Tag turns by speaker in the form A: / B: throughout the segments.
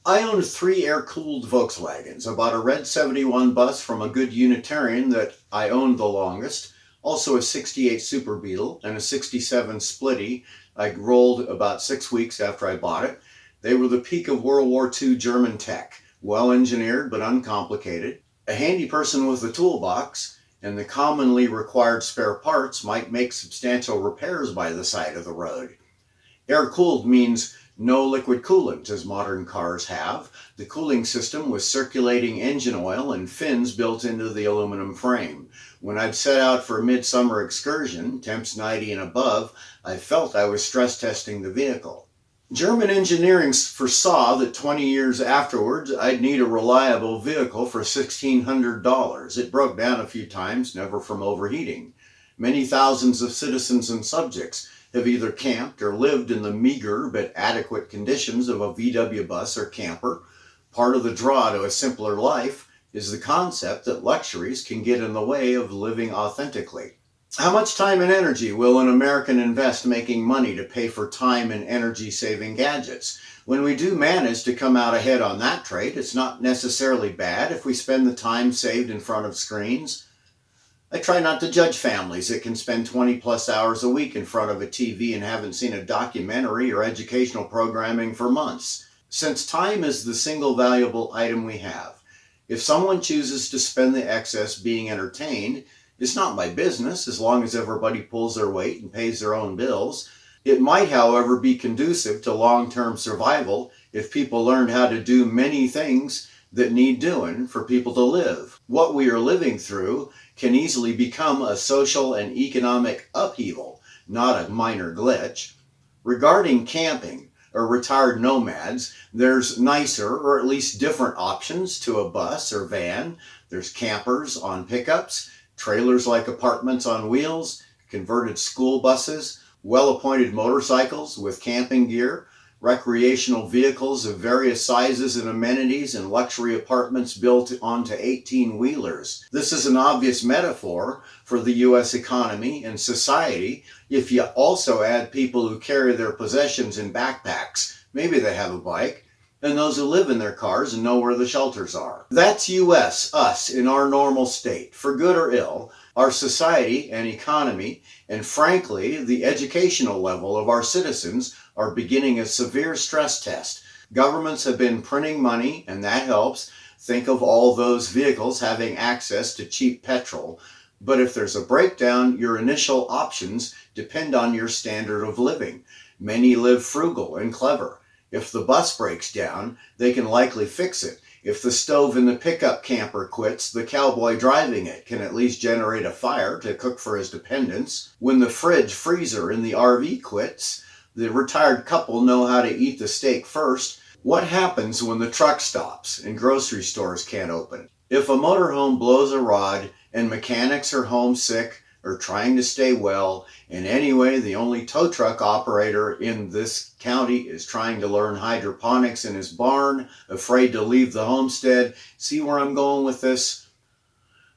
A: I owned three air-cooled Volkswagens. I bought a red 71 bus from a good Unitarian that I owned the longest, also a 68 Super Beetle and a 67 Splitty I rolled about 6 weeks after I bought it. They were the peak of World War II German tech, well engineered but uncomplicated. A handy person with a toolbox and the commonly required spare parts might make substantial repairs by the side of the road. Air-cooled means no liquid coolant, as modern cars have. The cooling system was circulating engine oil and fins built into the aluminum frame. When I'd set out for a midsummer excursion, temps 90 and above, I felt I was stress testing the vehicle. German engineering foresaw that 20 years afterwards I'd need a reliable vehicle for $1,600. It broke down a few times, never from overheating. Many thousands of citizens and subjects have either camped or lived in the meager but adequate conditions of a VW bus or camper. Part of the draw to a simpler life is the concept that luxuries can get in the way of living authentically. How much time and energy will an American invest making money to pay for time and energy-saving gadgets? When we do manage to come out ahead on that trait, it's not necessarily bad if we spend the time saved in front of screens. I try not to judge families that can spend 20 plus hours a week in front of a TV and haven't seen a documentary or educational programming for months. Since time is the single valuable item we have, if someone chooses to spend the excess being entertained, it's not my business as long as everybody pulls their weight and pays their own bills. It might, however, be conducive to long-term survival if people learned how to do many things that need doing for people to live. What we are living through can easily become a social and economic upheaval, not a minor glitch. Regarding camping or retired nomads, there's nicer or at least different options to a bus or van. There's campers on pickups, trailers like apartments on wheels, converted school buses, well-appointed motorcycles with camping gear, recreational vehicles of various sizes and amenities, and luxury apartments built onto 18-wheelers. This is an obvious metaphor for the U.S. economy and society if you also add people who carry their possessions in backpacks. Maybe they have a bike, and those who live in their cars and know where the shelters are. That's U.S., us, in our normal state. For good or ill, our society and economy, and frankly, the educational level of our citizens are beginning a severe stress test. Governments have been printing money, and that helps. Think of all those vehicles having access to cheap petrol. But if there's a breakdown, your initial options depend on your standard of living. Many live frugal and clever. If the bus breaks down, they can likely fix it. If the stove in the pickup camper quits, the cowboy driving it can at least generate a fire to cook for his dependents. When the fridge freezer in the RV quits, the retired couple know how to eat the steak first. What happens when the truck stops and grocery stores can't open? If a motorhome blows a rod and mechanics are homesick or trying to stay well, and anyway, the only tow truck operator in this county is trying to learn hydroponics in his barn, afraid to leave the homestead. See where I'm going with this?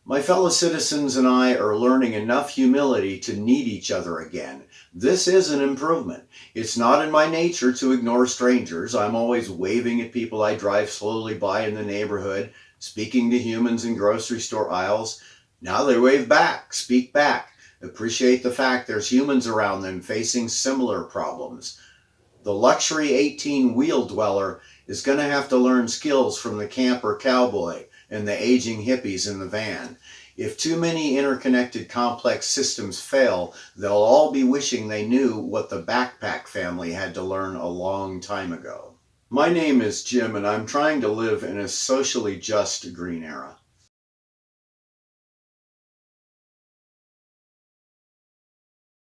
A: My fellow citizens and I are learning enough humility to need each other again. This is an improvement. It's not in my nature to ignore strangers. I'm always waving at people I drive slowly by in the neighborhood, speaking to humans in grocery store aisles. Now they wave back, speak back, appreciate the fact there's humans around them facing similar problems. The luxury 18-wheel dweller is going to have to learn skills from the camper cowboy and the aging hippies in the van. If too many interconnected complex systems fail, they'll all be wishing they knew what the backpack family had to learn a long time ago. My name is Jim, and I'm trying to live in a socially just green era.